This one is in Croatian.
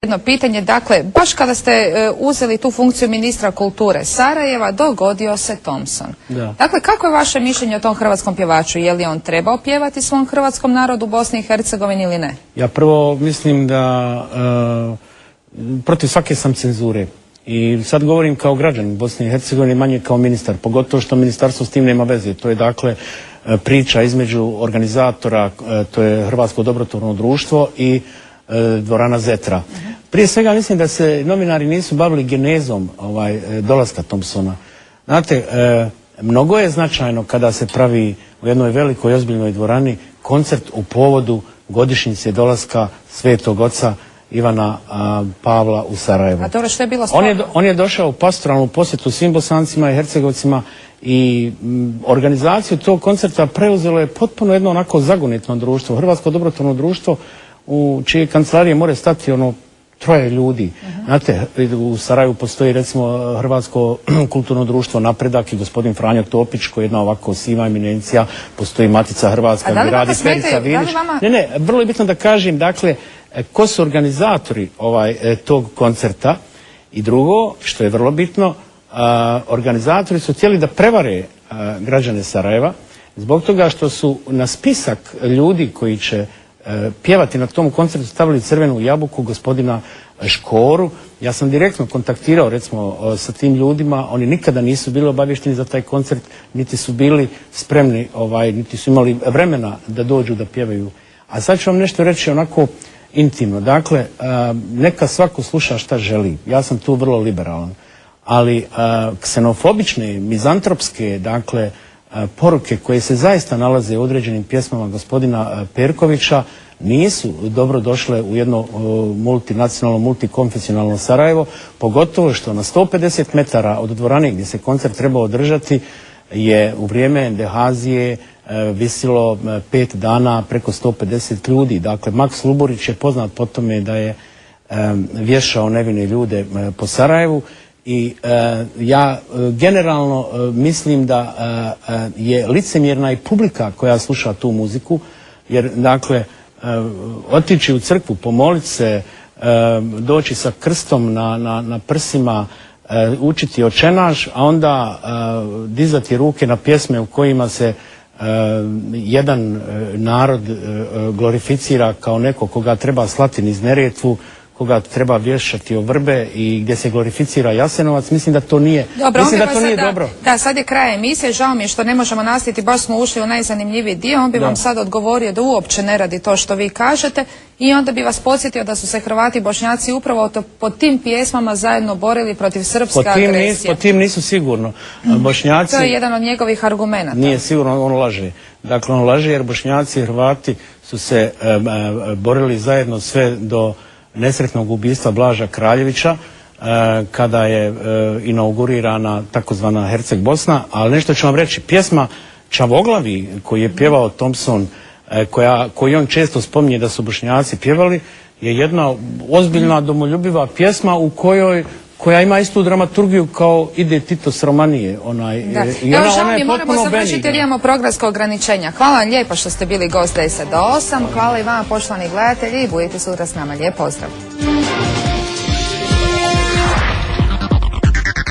Jedno pitanje, dakle, baš kada ste uzeli tu funkciju ministra kulture Sarajeva, dogodio se Thompson. Da. Dakle, kako je vaše mišljenje o tom hrvatskom pjevaču? Je li on trebao pjevati svom hrvatskom narodu u Bosni i Hercegovini ili ne? Ja prvo mislim da protiv svake sam cenzure. I sad govorim kao građanin Bosne i Hercegovine, manje kao ministar, pogotovo što ministarstvo s tim nema veze. To je dakle priča između organizatora, to je Hrvatsko dobrotvorno društvo i dvorana Zetra. Prije svega mislim da se novinari nisu bavili genezom dolaska Thompsona. Znate, mnogo je značajno kada se pravi u jednoj velikoj ozbiljnoj dvorani koncert u povodu godišnjice dolaska Svetog Oca Ivana Pavla u Sarajevo. A dobro, što je bilo sporno? On je došao u pastoralnu posjetu svim Bosancima i Hercegovcima i organizaciju tog koncerta preuzelo je potpuno jedno onako zagonetno društvo, Hrvatsko dobrotvorno društvo, u čije kancelarije more stati troje ljudi. Znate, u Sarajevu postoji recimo Hrvatsko kulturno društvo Napredak i gospodin Franjo Topić, koji je jedna ovako siva eminencija, postoji Matica Hrvatska, gdje radi Perica Vilić. Ne, vrlo je bitno da kažem, dakle, ko su organizatori tog koncerta i drugo, što je vrlo bitno, organizatori su htjeli da prevare građane Sarajeva zbog toga što su na spisak ljudi koji će pjevati na tom koncertu stavili crvenu jabuku gospodina Škoru. Ja sam direktno kontaktirao recimo sa tim ljudima, oni nikada nisu bili obavješteni za taj koncert, niti su bili spremni, niti su imali vremena da dođu da pjevaju. A sad ću vam nešto reći onako intimno. Dakle, neka svako sluša šta želi. Ja sam tu vrlo liberalan. Ali ksenofobične, mizantropske, dakle, poruke koje se zaista nalaze u određenim pjesmama gospodina Perkovića nisu dobro došle u jedno multinacionalno, multikonfesionalno Sarajevo, pogotovo što na 150 metara od dvorane gdje se koncert trebao održati je u vrijeme Endehazije visilo 5 dana preko 150 ljudi. Dakle, Maks Luburić je poznat po tome da je vješao nevine ljude po Sarajevu. I ja generalno mislim da je licemjerna i publika koja sluša tu muziku, jer dakle otići u crkvu, pomoliti se, doći sa krstom na prsima, učiti očenaš, a onda dizati ruke na pjesme u kojima se jedan narod glorificira kao neko koga treba slati niz Neretvu, koga treba vješati o vrbe i gdje se glorificira Jasenovac, mislim da to nije dobro. Mislim da to nije dobro. Da, sad je kraj emisije, žao mi je što ne možemo nastaviti, baš smo ušli u najzanimljiviji dio, on bi vam sad odgovorio da uopće ne radi to što vi kažete i onda bi vas podsjetio da su se Hrvati i Bošnjaci upravo pod tim pjesmama zajedno borili protiv srpske agresije. Po tim nisu sigurno. Bošnjaci... To je jedan od njegovih argumenata. Nije sigurno, on laže. Dakle, on laže jer Bošnjaci i Hrvati su se borili zajedno sve do nesretnog ubistva Blaža Kraljevića kada je inaugurirana takozvana Herceg Bosna, ali nešto ću vam reći, pjesma Čavoglavi koju je pjevao Thompson, koju on često spominje da su Bošnjaci pjevali, je jedna ozbiljna domoljubiva pjesma u koja ima istu dramaturgiju kao Ide Tito s Romanije. Evo, žao mi, moramo završiti jer imamo programska ograničenja. Hvala vam lijepo što ste bili gost 10 do 8. Hvala i vama, poštovani gledatelji, i budite sutra s nama. Lijep pozdrav.